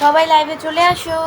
সবাই লাইভে চলে আসো।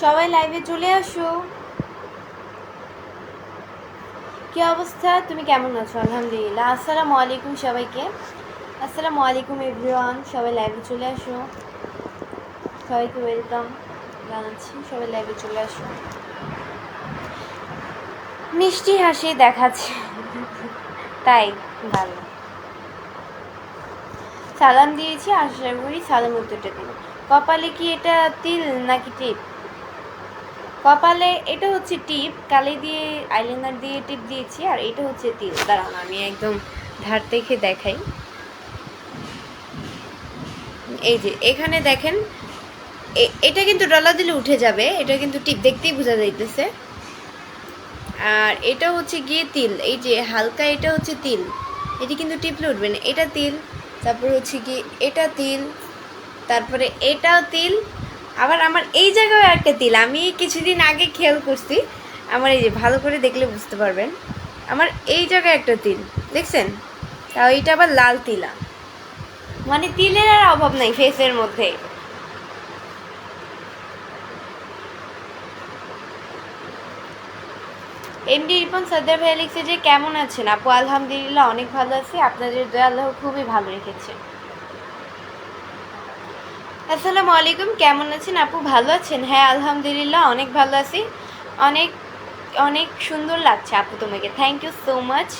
সবাই লাইভে চলে আসো। কি অবস্থা, তুমি কেমন আছো? আলহামদুলিল্লাহ। আসসালামু আলাইকুম সবাইকে। আসসালামু আলাইকুম এভরিওয়ান। সবাই লাইভে চলে আসো, সবাইকে ওয়েলকাম জানাচ্ছি। সবাই লাইভে চলে আসো। মিষ্টি হাসি দেখাচ্ছে, তাই ভালো। সালাম দিয়েছি, আশা করি সালাম উত্তরটা দিন। কপালে কি এটা তিল নাকি টিপ? কপালে এটা হচ্ছে টিপ, কালি দিয়ে আইলাইনার দিয়ে টিপ দিয়েছি, আর এটা হচ্ছে তিল। দাঁড়ান আমি একদম ধার থেকে দেখাই। এই যে এখানে দেখেন, এটা কিন্তু ডলা দিলে উঠে যাবে, এটা কিন্তু টিপ, দেখতেই বোঝা যাইতেছে। আর এটা হচ্ছে গিয়ে তিল, এই যে হালকা, এটা হচ্ছে তিল, এটি কিন্তু টিপলে উঠবে না, এটা তিল। তারপর হচ্ছে কি এটা তিল, তারপরে এটাও তিল, আবার আমার এই জায়গায় একটা তিল। আমি কিছুদিন আগে খেয়াল করছি, আমার এই যে ভালো করে দেখলে বুঝতে পারবেন, আমার এই জায়গায় একটা তিল দেখছেন, তাও এটা আবার লাল তিলা, মানে তিলের আর অভাব নাই ফেসের মধ্যে। এমডি রিপন সর্দার ভাইয়া লিখছে যে কেমন আছেন আপু? আলহামদুলিল্লাহ অনেক ভালো আছি, আপনাদের দয়া আল্লাহ খুবই ভালো রেখেছে। আসসালামু আলাইকুম, কেমন আছেন আপু? ভালো আছেন? হ্যাঁ আলহামদুলিল্লাহ অনেক ভালো আছি। অনেক অনেক সুন্দর লাগছে আপু তোমাকে, thank you so much.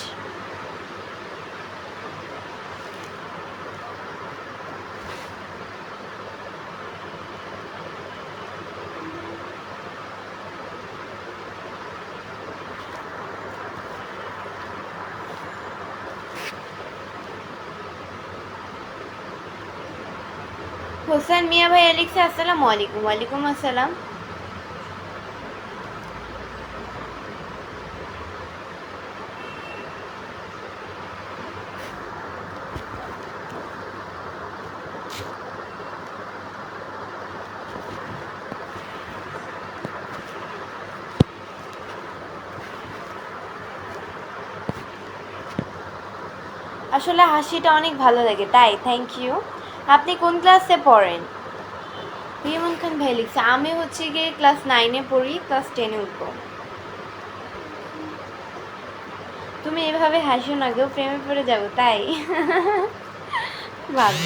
Hossain Mia ভাই লিখছে আসসালামু আলাইকুম। ওয়ালাইকুম আসসালাম। আসলে হাসিটা অনেক ভালো লাগে, তাই থ্যাংক ইউ। আপনি কোন ক্লাসে পড়েন? রিমন খান ভাই লিখছে আমি হচ্ছে গিয়ে ক্লাস 9-এ পড়ি, ক্লাস 10-এ উঠবো। তুমি এভাবে হাসিও না, কেউ প্রেমে পড়ে যাবো তাই। ভালো।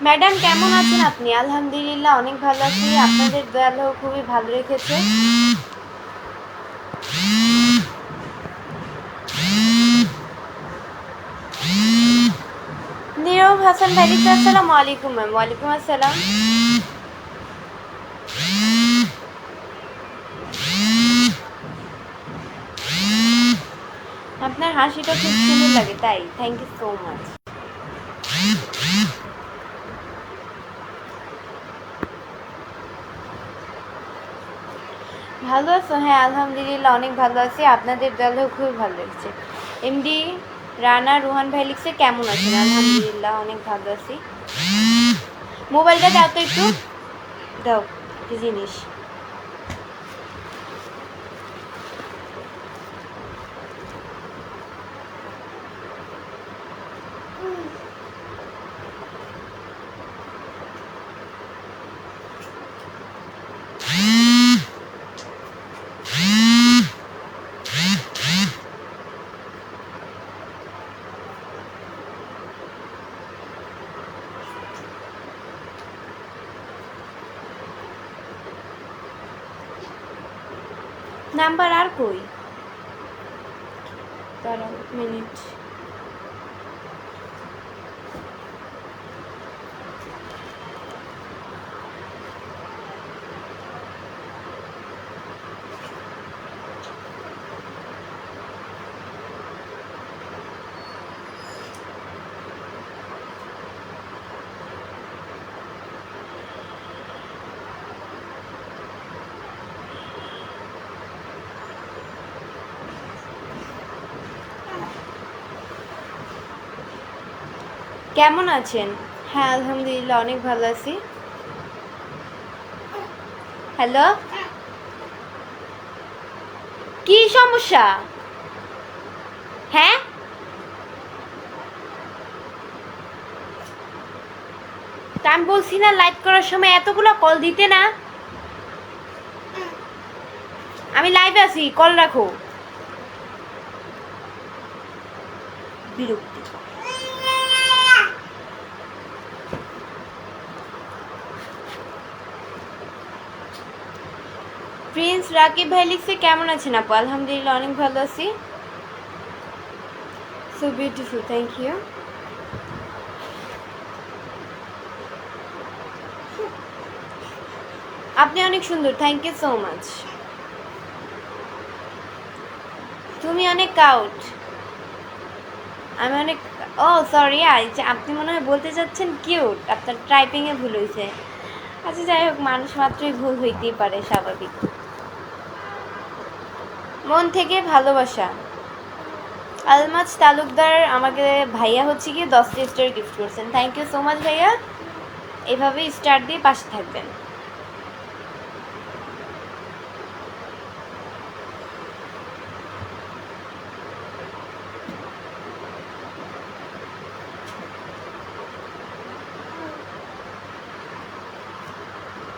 ম্যাডাম কেমন আছেন আপনি? আলহামদুলিল্লাহ অনেক ভালো আছি, আপনাদের দয়া আল্লাহ খুবই ভালো রেখেছে। নীরব হাসান ভাই লিখছে আসসালামু আলাইকুম ম্যাম। ওয়ালাইকুম আসসালাম। আপনার হাসিটা খুব সুন্দর লাগে, তাই থ্যাংক ইউ সো মাচ। ভালো আছো? হ্যাঁ আলহামদুলিল্লাহ অনেক ভালো আছি, আপনাদের দলেও খুবই ভালো লাগছে। এমডি রানা রুহান ভাই লিখছে কেমন আছেন? আলহামদুলিল্লাহ অনেক ভালো আছি। মোবাইলটা দাও তো একটু, দাও কি জিনিস। নাম্বার আর কই, দাঁড়াও মিনিট। কেমন আছেন? হ্যাঁ আলহামদুলিল্লাহ অনেক ভালো আছি। হ্যালো, কি সমস্যা? হ্যাঁ তা আমি বলছি না লাইভ করার সময় এতগুলো কল দিতে না। আমি লাইভে আছি, কল রাখো। বিরক্তি। প্রিন্স রাকিব ভাই লিখছে কেমন আছেন আপু? আলহামদুলিল্লাহ অনেক ভালো আছি। So beautiful, thank you. আপনি অনেক সুন্দর, থ্যাংক ইউ সো মাচ। তুমি অনেক কাউট, আমি অনেক, ও সরি, আপনি মনে হয় বলতে চাচ্ছেন কিউট, আপনার টাইপিংয়ে ভুল হয়েছে। আচ্ছা যাই হোক, মানুষ মাত্রই ভুল হইতেই পারে, স্বাভাবিক। মন থেকে ভালোবাসা। আলমাজ তালুকদার আমাকে ভাইয়া হচ্ছে গিয়ে 10টা স্টার গিফট করছেন, থ্যাংক ইউ সো মাচ ভাইয়া। এভাবেই স্টার দিয়ে পাশে থাকবেন।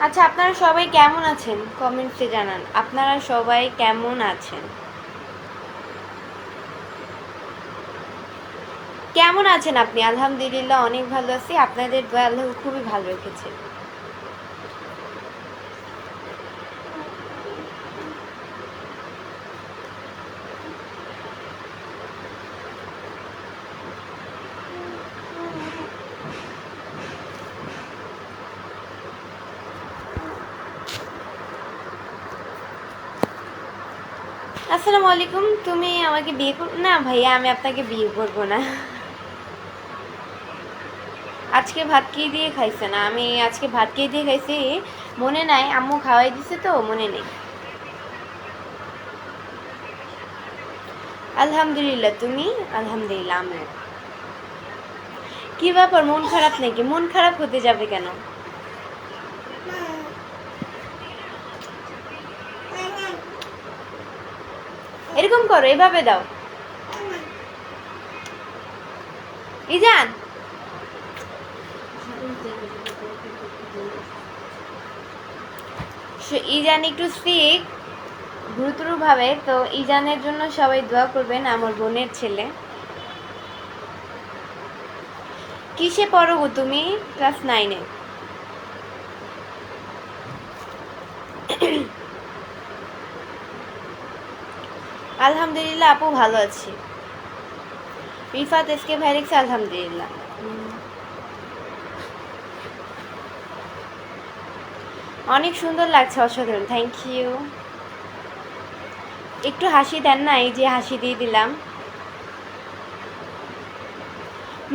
আচ্ছা আপনারা সবাই কেমন আছেন কমেন্টসে জানান, আপনারা সবাই কেমন আছেন? কেমন আছেন আপনি? আলহামদুলিল্লাহ অনেক ভালো আছি, আপনাদের দোয়া আল্লাহ খুবই ভালো রেখেছে। আসসালামু আলাইকুম। তুমি আমাকে বিয়ে কর না ভাইয়া, আমি আপনাকে বিয়ে করব না। আজকে ভাত কে দিয়ে খাইছে না? আমি আজকে ভাত কে দিয়ে খাইছি মনে নাই, আম্মু খাওয়াই দিছে তো মনে নেই। আলহামদুলিল্লাহ, তুমি? আলহামদুলিল্লাহ আমি। কি ব্যাপার, মন খারাপ নাকি? মন খারাপ হতে যাবে কেন? এরকম করো, এভাবে দাও। ইজান, ইজান একটু সিক গুরুতরভাবে, তো ইজানের জন্য সবাই দোয়া করবেন, আমার বোনের ছেলে। কিসে পড়ো গো তুমি? ক্লাস 9-এ। আলহামদুলিল্লাহ আপু ভালো আছি। রিফাত এসকে ভাই লিখছে আলহামদুলিল্লাহ। অনেক সুন্দর লাগছে, অসাধারণ, থ্যাংক ইউ। একটু হাসি দেন না, এই যে হাসি দিয়ে দিলাম।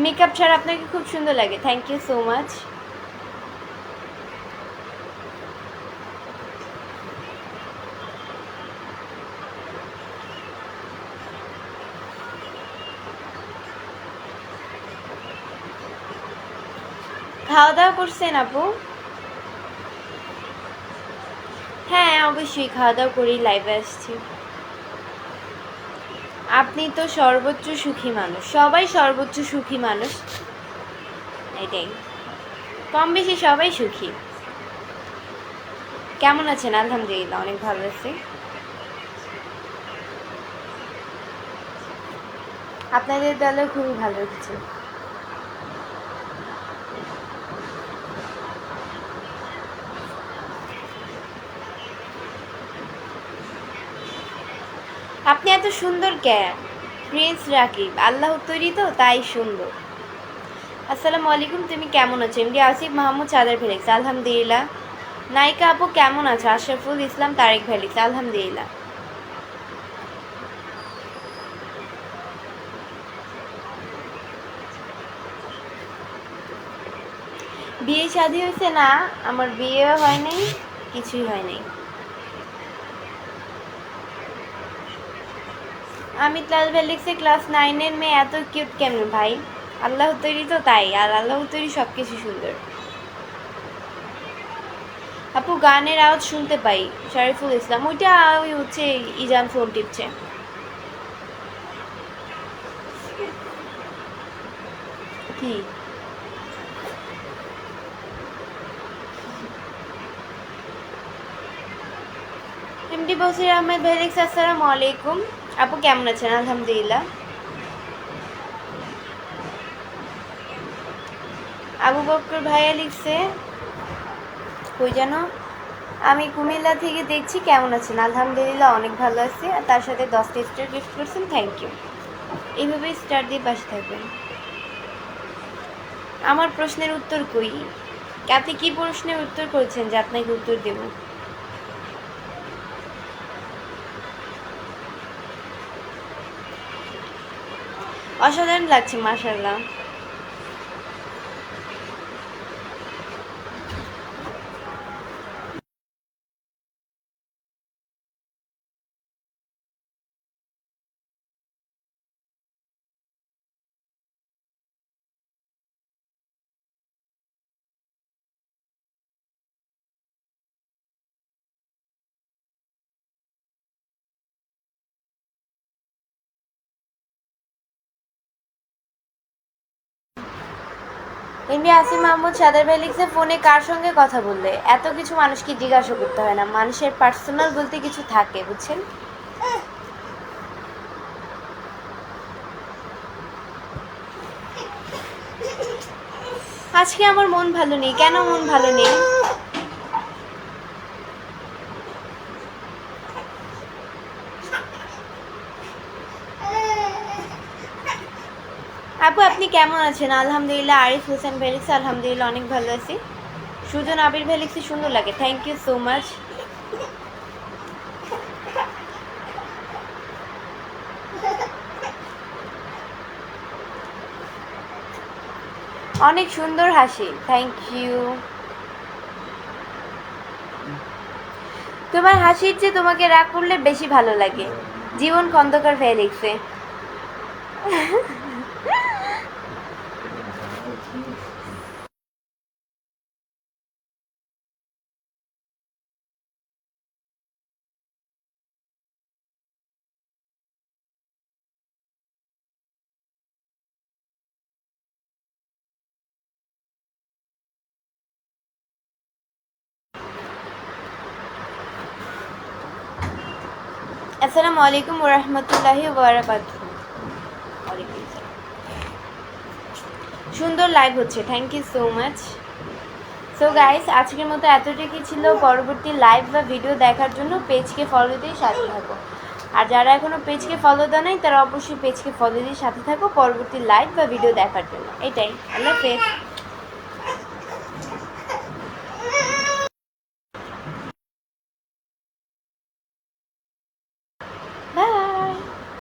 মেকআপ ছাড়া আপনাকে খুব সুন্দর লাগে, থ্যাংক ইউ সো মাচ। খাওয়া দাওয়া করছেন আপু? হ্যাঁ অবশ্যই খাওয়া দাওয়া করেই লাইভে আসছি। আপনি তো সর্বোচ্চ সুখী মানুষ, সবাই সর্বোচ্চ সুখী মানুষ, এটাই, কম বেশি সবাই সুখী। কেমন আছেন? আলহামদুলিল্লাহ অনেক ভালো আছি। আপনাদের দলে খুবই ভালো হচ্ছে। আপনি এত সুন্দর কে? প্রিন্স রাকিব, আল্লাহ তৈরি তো তাই সুন্দর। আসসালামু আলাইকুম, তুমি কেমন আছো? এমডি আসিফ মাহমুদ চাঁদের ফেলিক্স, আলহামদুলিল্লাহ। নায়িকা আপু কেমন আছো? আশরাফুল ইসলাম তারেক ফেলিক্স, আলহামদুলিল্লাহ। বিয়ে শাদী হয়েছে? না, আমার বিয়ে হয় নাই, কিছুই হয় নাই। আমি ক্লাস ভ্যালিক্সে ক্লাস 9-এর মেয়ে, এত কিউট কেমন ভাই? আল্লাহ তৈরি তো তাই, আর আল্লাহ তৈরি সব কিছু সুন্দর। আপু গানের আওয়াজ শুনতে পাই, শরীফুল ইসলাম, ওইটা ওই হচ্ছে ইজান ফোন টিপছে। কি? এমডি বসির আহমেদ ভ্যালিক্স, আসসালামু আলাইকুম। আপু কেমন আছেন? আলহামদুলিল্লাহ। আবু বকর ভাইয়া লিখছে, কই যেন, আমি কুমিল্লা থেকে দেখছি, কেমন আছেন? আলহামদুলিল্লাহ অনেক ভালো আছি। আর তার সাথে 10টা স্টার গিফট করছেন, থ্যাংক ইউ। এইভাবেই স্টার দিয়ে পাশে থাকবেন। আমার প্রশ্নের উত্তর কই? আপনি কি প্রশ্নের উত্তর করেছেন যে আপনাকে উত্তর দেব? অসাধারণ লাগছে, মাশাআল্লাহ। এমনি আসিম মাহমুদ সাদার ভাই লিখছে, ফোনে কার সঙ্গে কথা বললে? এত কিছু মানুষকে জিজ্ঞাসা করতে হয় না, মানুষের পার্সোনাল বলতে কিছু থাকে, বুঝছেন? আজকে আমার মন ভালো নেই। কেন মন ভালো নেই? আপু আপনি কেমন আছেন? আলহামদুলিল্লাহ। আরিফ হোসেন ভেলিক্স, আলহামদুলিল্লাহ অনেক ভালো আছি। সুজন আবির ভেলিক্সি, সুন্দর লাগে, থ্যাংক ইউ সো মাচ। অনেক সুন্দর হাসি, থ্যাংক ইউ। তোমার হাসির চেয়ে তোমাকে রাগ করলে বেশি ভালো লাগে। জীবন খন্দকার ফেলিক্সে। আসসালামু আলাইকুম ওয়া রাহমাতুল্লাহি ওয়া বারাকাতুহু। ওয়ালাইকুম আসসালাম। সুন্দর লাইভ হচ্ছে, thank you so much. So guys, আজকের মতো এতটুকুই ছিল। পরবর্তী লাইভ বা ভিডিও দেখার জন্য পেজকে ফলো দিয়ে সাথে থাকো। আর যারা এখনও পেজকে ফলো দেয় নাই তারা অবশ্যই পেজকে ফলো দিয়ে সাথে থাকো পরবর্তী লাইভ বা ভিডিও দেখার জন্য। এটাই, আল্লাহ হাফেজ।